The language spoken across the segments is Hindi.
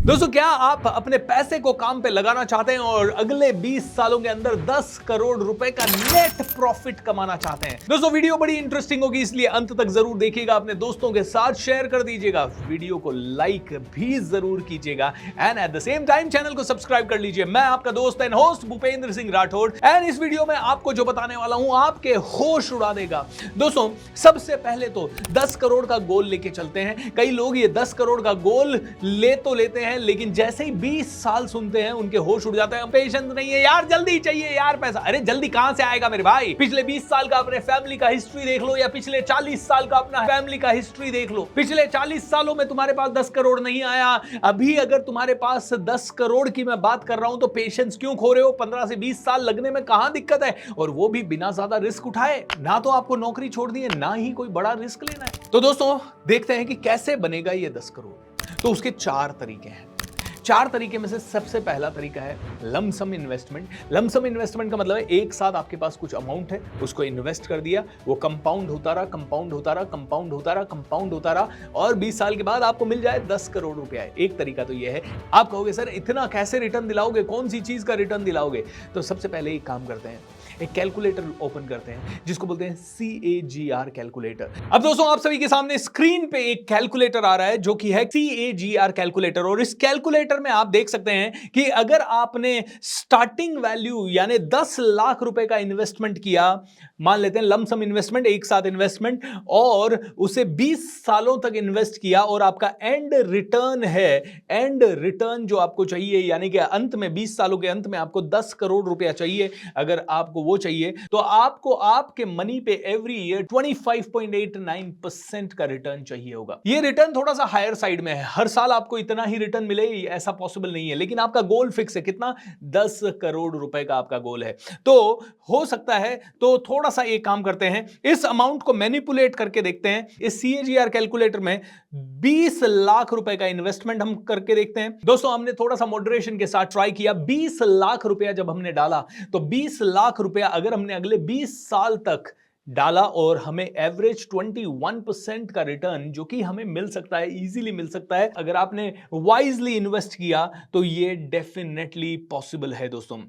दोस्तों, क्या आप अपने पैसे को काम पे लगाना चाहते हैं और अगले 20 सालों के अंदर 10 करोड़ रुपए का नेट प्रॉफिट कमाना चाहते हैं? दोस्तों, वीडियो बड़ी इंटरेस्टिंग होगी, इसलिए अंत तक जरूर देखिएगा, अपने दोस्तों के साथ शेयर कर दीजिएगा, वीडियो को लाइक भी जरूर कीजिएगा and at the same time channel को सब्सक्राइब कर लीजिए। मैं आपका दोस्त and host Bhupendra Singh Rathore and इस वीडियो में आपको जो बताने वाला हूं आपके होश उड़ा देगा। दोस्तों, सबसे पहले तो 10 करोड़ का गोल लेके चलते हैं। कई लोग ये 10 करोड़ का गोल ले तो लेते हैं, लेकिन जैसे ही 20 साल सुनते हैं उनके होश उड़ जाते हैं। पेशेंस नहीं है यार, जल्दी चाहिए यार पैसा। अरे जल्दी कहां से आएगा मेरे भाई? पिछले 20 साल का अपने फैमिली का हिस्ट्री देख लो, या पिछले 40 साल का अपना फैमिली का हिस्ट्री देख लो। पिछले 40 सालों में तुम्हारे पास 10 करोड़ नहीं आया। अभी अगर तुम्हारे पास 10 करोड़ की मैं बात कर रहा हूं तो पेशेंस क्यों खो रहे हो? 15 से 20 साल लगने में कहां दिक्कत है, और वो भी बिना ज्यादा रिस्क उठाए। ना तो आपको नौकरी छोड़नी है, ना ही कोई बड़ा रिस्क लेना है। तो दोस्तों, देखते हैं कि कैसे बनेगा ये 10 करोड़। तो उसके 4 तरीके हैं। 4 तरीके में से सबसे पहला तरीका है लमसम इन्वेस्टमेंट। लमसम इन्वेस्टमेंट का मतलब है एक साथ आपके पास कुछ अमाउंट है, उसको इन्वेस्ट कर दिया, वो कंपाउंड होता रहा, कंपाउंड होता रहा, कंपाउंड होता रहा, कंपाउंड होता रहा, और 20 साल के बाद आपको मिल जाए 10 करोड़ रुपया। एक तरीका तो ये है। आप कहोगे सर इतना कैसे रिटर्न दिलाओगे, कौन सी चीज का रिटर्न दिलाओगे? तो सबसे पहले एक काम करते हैं, एक कैलकुलेटर ओपन करते हैं जिसको बोलते हैं CAGR कैलकुलेटर। अब दोस्तों, आप सभी के सामने स्क्रीन पे एक कैलकुलेटर आ रहा है जो कि है CAGR कैलकुलेटर, और इस कैलकुलेटर में आप देख सकते हैं कि अगर आपने स्टार्टिंग वैल्यू यानी 10 लाख रुपए का इन्वेस्टमेंट किया, मान लेते हैं लमसम इन्वेस्टमेंट, एक साथ इन्वेस्टमेंट, और उसे 20 सालों तक इन्वेस्ट किया, और आपका एंड रिटर्न है, एंड रिटर्न जो आपको चाहिए, यानी कि अंत में 20 सालों के अंत में आपको 10 करोड़ रुपया चाहिए। अगर आपको वो चाहिए तो आपको आपके मनी पे एवरी ईयर 25.89% का रिटर्न चाहिए होगा। ये रिटर्न थोड़ा सा हायर साइड में है, हर साल आपको इतना ही रिटर्न मिले ऐसा पॉसिबल नहीं है, लेकिन आपका गोल फिक्स है। कितना? 10 करोड़ रुपए का आपका गोल है। तो हो सकता है तो थोड़ा सा एक काम करते हैं, इस अमाउंट को मैनिपुलेट करके देखते हैं। इस CAGR कैलकुलेटर में 20 लाख रुपए का इन्वेस्टमेंट हम करके देखते हैं। दोस्तों, हमने थोड़ा सा मॉडरेशन के साथ ट्राई किया। 20 लाख रुपया जब हमने डाला तो 20 लाख रुपया अगर हमने अगले 20 साल तक डाला और हमें एवरेज 21% का रिटर्न जो कि हमें मिल सकता है, इजीली मिल सकता है अगर आपने वाइजली इन्वेस्ट किया, तो ये डेफिनेटली पॉसिबल है दोस्तों।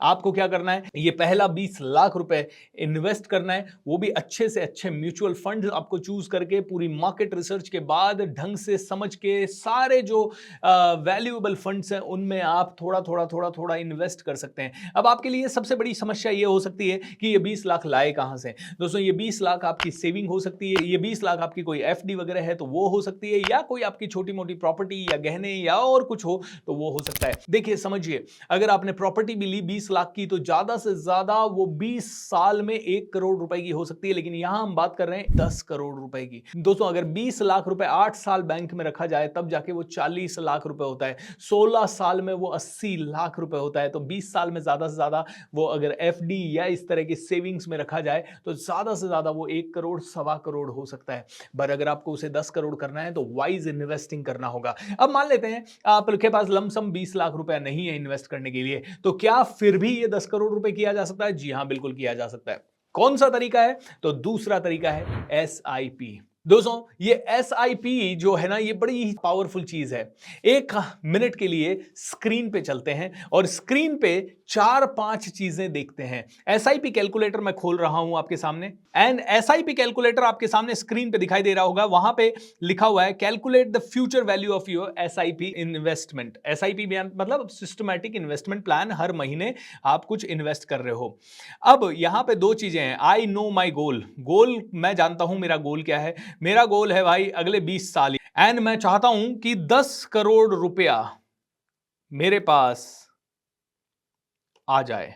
आपको क्या करना है, ये पहला 20 लाख रुपए इन्वेस्ट करना है, वो भी अच्छे से अच्छे म्यूचुअल फंड आपको चूज करके, पूरी मार्केट रिसर्च के बाद, ढंग से समझ के, सारे जो वैल्यूएबल फंड्स हैं उनमें आप थोड़ा थोड़ा थोड़ा थोड़ा इन्वेस्ट कर सकते हैं। अब आपके लिए सबसे बड़ी समस्या ये हो सकती है कि ये 20 लाख लाए कहां से? दोस्तों, ये 20 लाख आपकी सेविंग हो सकती है, ये 20 लाख आपकी कोई FD वगैरह है तो वो हो सकती है, या कोई आपकी छोटी मोटी प्रॉपर्टी या गहने या और कुछ हो तो वो हो सकता है। देखिए, समझिए, अगर आपने प्रॉपर्टी भी ली 20 लाख की तो ज्यादा से ज्यादा वो 20 साल में 1 करोड़ रुपए की हो सकती है, लेकिन यहां हम बात कर रहे हैं 10 करोड़ रुपए की। दोस्तों, अगर 20 लाख रुपए 8 साल बैंक में रखा जाए तब जाके वो 40 लाख रुपए होता है, 16 साल में वो 80 लाख रुपए होता है। तो 20 साल में ज्यादा से ज्यादा वो अगर FD या इस तरह की सेविंग्स में रखा जाए तो ज्यादा से ज्यादा वो 1 करोड़, सवा करोड़ हो सकता है। पर अगर आपको उसे 10 करोड़ करना है तो वाइज इन्वेस्टिंग करना होगा। अब मान लेते हैं आपके पास लमसम 20 लाख रुपया नहीं है इन्वेस्ट करने के लिए, तो क्या फिर भी ये 10 करोड़ रुपए किया जा सकता है? जी हां, बिल्कुल किया जा सकता है। कौन सा तरीका है? तो दूसरा तरीका है SIP। दोस्तों, ये SIP जो है ना, ये बड़ी ही पावरफुल चीज है। 1 मिनट के लिए स्क्रीन पे चलते हैं और स्क्रीन पे 4-5 चीजें देखते हैं। SIP कैलकुलेटर मैं खोल रहा हूं आपके सामने, एंड SIP कैलकुलेटर आपके सामने स्क्रीन पे दिखाई दे रहा होगा। वहां पे लिखा हुआ है calculate the future value of your SIP investment. SIP मतलब सिस्टमैटिक इन्वेस्टमेंट प्लान, हर महीने आप कुछ इन्वेस्ट कर रहे हो। अब यहां पे 2 चीजें हैं। आई नो माई गोल, गोल मैं जानता हूं मेरा गोल क्या है। मेरा गोल है भाई अगले 20 साल, एंड मैं चाहता हूं कि 10 करोड़ रुपया मेरे पास आ जाए।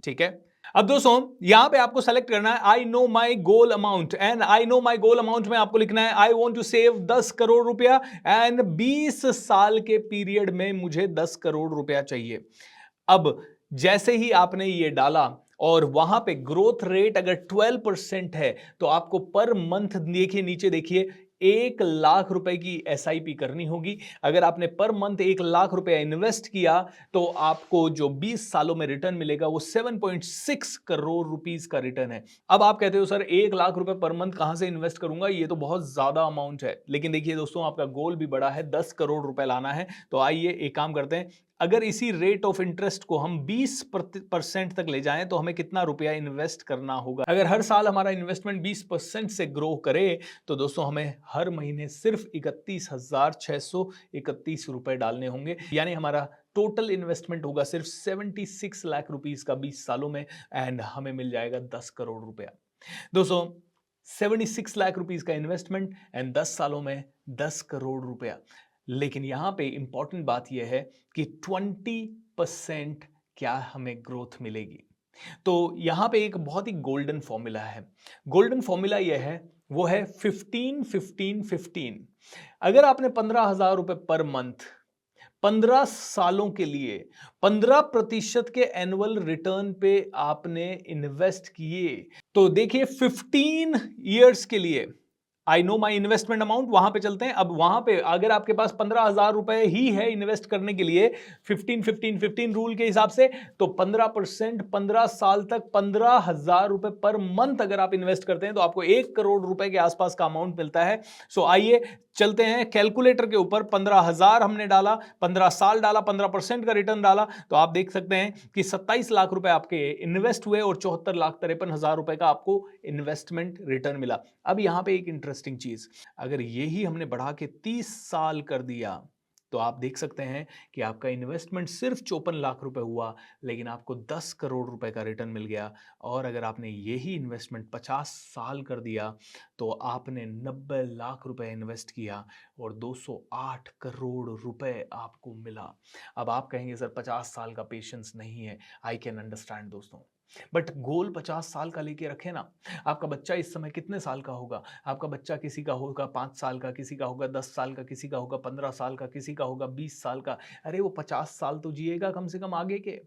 ठीक है। अब दोस्तों, यहां पे आपको सेलेक्ट करना है I know my goal amount, and I know my goal amount में आपको लिखना है I want to save 10 crore रुपया, एंड 20 साल के पीरियड में मुझे 10 करोड़ रुपया चाहिए। अब जैसे ही आपने ये डाला और वहां पे ग्रोथ रेट अगर 12% है तो आपको पर मंथ, देखिए नीचे देखिए, 1 लाख रुपए की एसआईपी करनी होगी। अगर आपने पर मंथ 1 लाख रुपए इन्वेस्ट किया तो आपको जो 20 सालों में रिटर्न मिलेगा वो 7.6 करोड़ रुपीस का रिटर्न है। अब आप कहते हो सर 1 लाख रुपए पर मंथ कहां से इन्वेस्ट करूंगा, ये तो बहुत ज्यादा अमाउंट है। लेकिन देखिए दोस्तों, आपका गोल भी बड़ा है, 10 करोड़ रुपए लाना है। तो आइए एक काम करते हैं, अगर इसी रेट ऑफ इंटरेस्ट को हम 20% तक ले जाएं तो हमें कितना रुपया इन्वेस्ट करना होगा। अगर हर साल हमारा इन्वेस्टमेंट 20% से ग्रो करे तो दोस्तों हमें हर महीने सिर्फ 31,631 रुपए डालने होंगे। यानी हमारा टोटल इन्वेस्टमेंट होगा सिर्फ 76 लाख रुपीस का 20 सालों में, एंड हमें मिल जाएगा 10 करोड़ रुपया। दोस्तों 76 लाख रुपीस का इन्वेस्टमेंट एंड 10 सालों में 10 करोड़ रुपया। लेकिन यहां पे इंपॉर्टेंट बात यह है कि 20% क्या हमें ग्रोथ मिलेगी। तो यहां पे एक बहुत ही गोल्डन फॉर्मूला है। गोल्डन फॉर्मूला यह है, वो है 15-15-15। अगर आपने 15,000 रुपए पर मंथ 15 सालों के लिए 15% के एनुअल रिटर्न पे आपने इन्वेस्ट किए, तो देखिए 15 ईयर्स के लिए आई नो माई इन्वेस्टमेंट अमाउंट, वहां पे चलते हैं। अब वहां पे अगर आपके पास 15,000 रुपए ही है इन्वेस्ट करने के लिए 15-15-15 रूल के हिसाब से, तो 15% 15 साल तक 15,000 रुपए पर मंथ अगर आप इन्वेस्ट करते हैं तो आपको 1 करोड़ रुपए के आसपास का अमाउंट मिलता है। सो आइए चलते हैं कैलकुलेटर के ऊपर। 15,000 हमने डाला, 15 साल डाला, 15% का रिटर्न डाला, तो आप देख सकते हैं कि 27 लाख रुपए आपके इन्वेस्ट हुए और 74,53,000 रुपए का आपको इन्वेस्टमेंट रिटर्न मिला। अब यहां पे एक इंटरेस्टिंग चीज, अगर यही हमने बढ़ा के 30 साल कर दिया तो आप देख सकते हैं कि आपका इन्वेस्टमेंट सिर्फ 54 लाख रुपए हुआ, लेकिन आपको 10 करोड़ रुपए का रिटर्न मिल गया। और अगर आपने यही इन्वेस्टमेंट 50 साल कर दिया तो आपने 90 लाख रुपए इन्वेस्ट किया और 208 करोड़ रुपए आपको मिला। अब आप कहेंगे सर 50 साल का पेशेंस नहीं है, आई कैन अंडरस्टैंड दोस्तों, बट गोल 50 साल का लेके रखे ना। आपका बच्चा इस समय कितने साल का होगा? आपका बच्चा किसी का होगा 5 साल का, किसी का होगा 10 साल का, किसी का होगा 15 साल का, किसी का होगा 20 साल का। अरे वो 50 साल तो जिएगा कम से कम आगे के,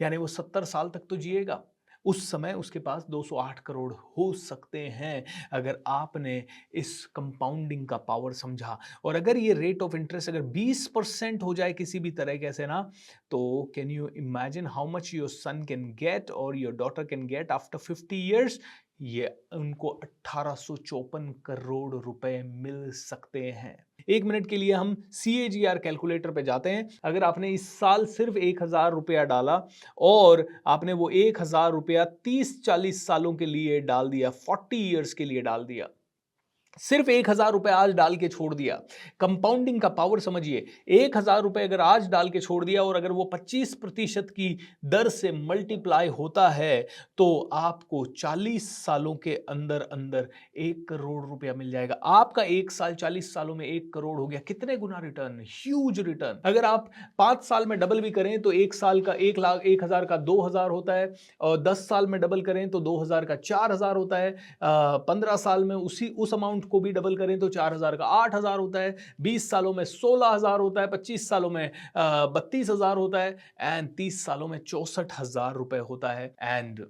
यानी वो 70 साल तक तो जिएगा। उस समय उसके पास 208 करोड़ हो सकते हैं, अगर आपने इस कंपाउंडिंग का पावर समझा। और अगर ये रेट ऑफ इंटरेस्ट अगर 20% हो जाए किसी भी तरह कैसे ना, तो can you imagine how much your son can get और your daughter can get after 50 years. ये उनको 1854 करोड़ रुपए मिल सकते हैं। 1 मिनट के लिए हम CAGR कैलकुलेटर पे जाते हैं। अगर आपने इस साल सिर्फ 1,000 रुपया डाला और आपने वो 1,000 रुपया 30-40 सालों के लिए डाल दिया, 40 ईयर्स के लिए डाल दिया, सिर्फ 1,000 रुपए आज डाल के छोड़ दिया, कंपाउंडिंग का पावर समझिए। 1,000 रुपए अगर आज डाल के छोड़ दिया और अगर वो 25% की दर से मल्टीप्लाई होता है तो आपको 40 सालों के अंदर अंदर 1 करोड़ रुपया मिल जाएगा। आपका 1 साल 40 सालों में 1 करोड़ हो गया। कितने गुना रिटर्न? Huge return. अगर आप 5 साल में डबल भी करें तो 1 साल का 1 लाख 1,000 का 2,000 होता है, और 10 साल में डबल करें तो 2,000 का 4,000 होता है, 15 साल में उस अमाउंट को भी डबल करें तो 4,000 का 8,000 होता है, 20 सालों में 16,000 होता है, 25 सालों में 32,000 होता है, एंड 30 सालों में 64,000 रुपए होता है, एंड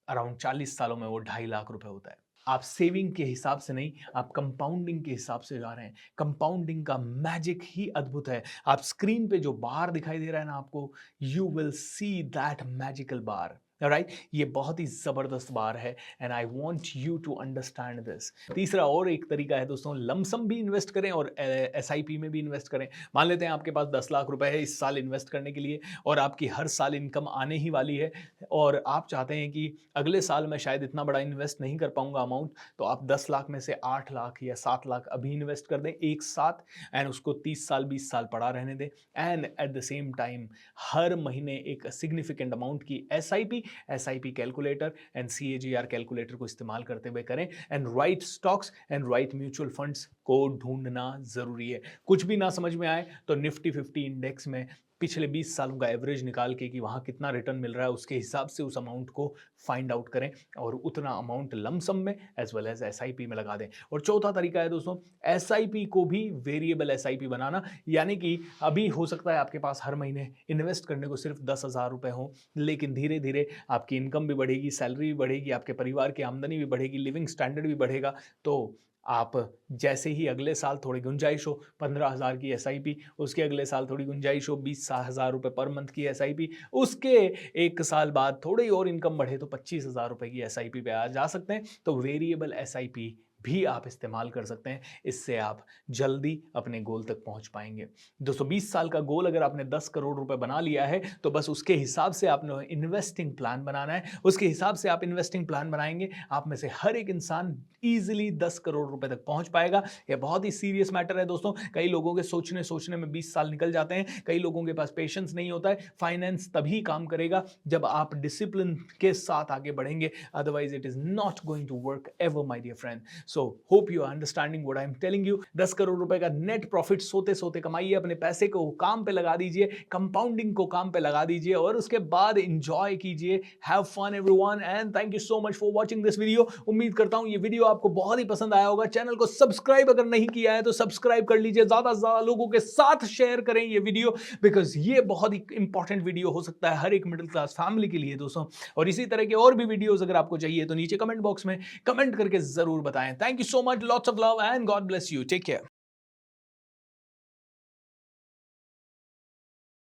अराउंड 40 सालों में वो 2.5 लाख रुपए होता है। आप सेविंग के हिसाब से नहीं, आप कंपाउंडिंग के हिसाब से जा रहे हैं। कंपाउंडिंग का मैजिक ही अद्भुत है। आप स्क्रीन पे जो बार दिखाई दे रहा है ना आपको, you will see that magical bar, right? ये बहुत ही जबरदस्त बार है, and I want you to understand this. तीसरा और एक तरीका है दोस्तों, लमसम भी इन्वेस्ट करें और SIP में भी इन्वेस्ट करें। मान लेते हैं आपके पास 10 लाख रुपए है इस साल इन्वेस्ट करने के लिए, और आपकी हर साल इनकम आने ही वाली है, और आप चाहते हैं कि अगले साल मैं शायद इतना बड़ा इन्वेस्ट नहीं कर पाऊंगा अमाउंट, तो आप 10 लाख में से 8 लाख या 7 लाख अभी इन्वेस्ट कर दें एक साथ, एंड उसको 30 साल 20 साल पड़ा रहने दें, and at the same time हर महीने एक सिग्निफिकेंट अमाउंट की SIP calculator and CAGR calculator को इस्तेमाल करते हुए करें, and right stocks and right mutual funds को ढूंढना जरूरी है। कुछ भी ना समझ में आए तो निफ्टी 50 इंडेक्स में पिछले 20 सालों का एवरेज निकाल के कि वहां कितना रिटर्न मिल रहा है उसके हिसाब से उस अमाउंट को फाइंड आउट करें और उतना अमाउंट लमसम में एज वेल एज SIP में लगा दें। और चौथा तरीका है दोस्तों, SIP को भी वेरिएबल SIP बनाना, यानी कि अभी हो सकता है आपके पास हर महीने इन्वेस्ट करने को सिर्फ 10,000 रुपए हो, लेकिन धीरे धीरे आपकी इनकम भी बढ़ेगी, सैलरी भी बढ़ेगी, आपके परिवार की आमदनी भी बढ़ेगी, लिविंग स्टैंडर्ड भी बढ़ेगा, तो आप जैसे ही अगले साल थोड़ी गुंजाइश हो 15,000 की एसआईपी, उसके अगले साल थोड़ी गुंजाइश हो 20,000 रुपए पर मंथ की एसआईपी, उसके 1 साल बाद थोड़ी और इनकम बढ़े तो 25,000 रुपए की एसआईपी पे आ जा सकते हैं। तो वेरिएबल एसआईपी भी आप इस्तेमाल कर सकते हैं। इससे आप जल्दी अपने गोल तक पहुंच पाएंगे। दोस्तों 20 साल का गोल अगर आपने 10 करोड़ रुपए बना लिया है तो बस उसके हिसाब से आपने इन्वेस्टिंग प्लान बनाना है। उसके हिसाब से आप इन्वेस्टिंग प्लान बनाएंगे, आप में से हर एक इंसान इजीली 10 करोड़ रुपए तक पहुंच पाएगा। यह बहुत ही सीरियस मैटर है दोस्तों। कई लोगों के सोचने सोचने में 20 साल निकल जाते हैं। कई लोगों के पास पेशेंस नहीं होता है। फाइनेंस तभी काम करेगा जब आप डिसिप्लिन के साथ आगे बढ़ेंगे, otherwise it is not going to work ever my dear friend. So hope you are understanding what I am telling you. 10 crore रुपए का नेट प्रॉफिट सोते सोते कमाइए, अपने पैसे को काम पे लगा दीजिए, कंपाउंडिंग को काम पे लगा दीजिए और उसके बाद इंजॉय कीजिए। Have fun everyone and thank you so much for watching this video. उम्मीद करता हूं ये वीडियो आपको बहुत ही पसंद आया होगा। चैनल को सब्सक्राइब अगर नहीं किया है तो सब्सक्राइब कर लीजिए, ज्यादा से ज्यादा लोगों के साथ शेयर करें ये वीडियो, बिकॉज ये बहुत ही इंपॉर्टेंट वीडियो हो सकता है हर एक मिडिल क्लास फैमिली के लिए दोस्तों। और इसी तरह के और भी वीडियोस अगर आपको चाहिए तो नीचे कमेंट बॉक्स में कमेंट करके जरूर बताएं। Thank you so much, lots of love and God bless you, take care.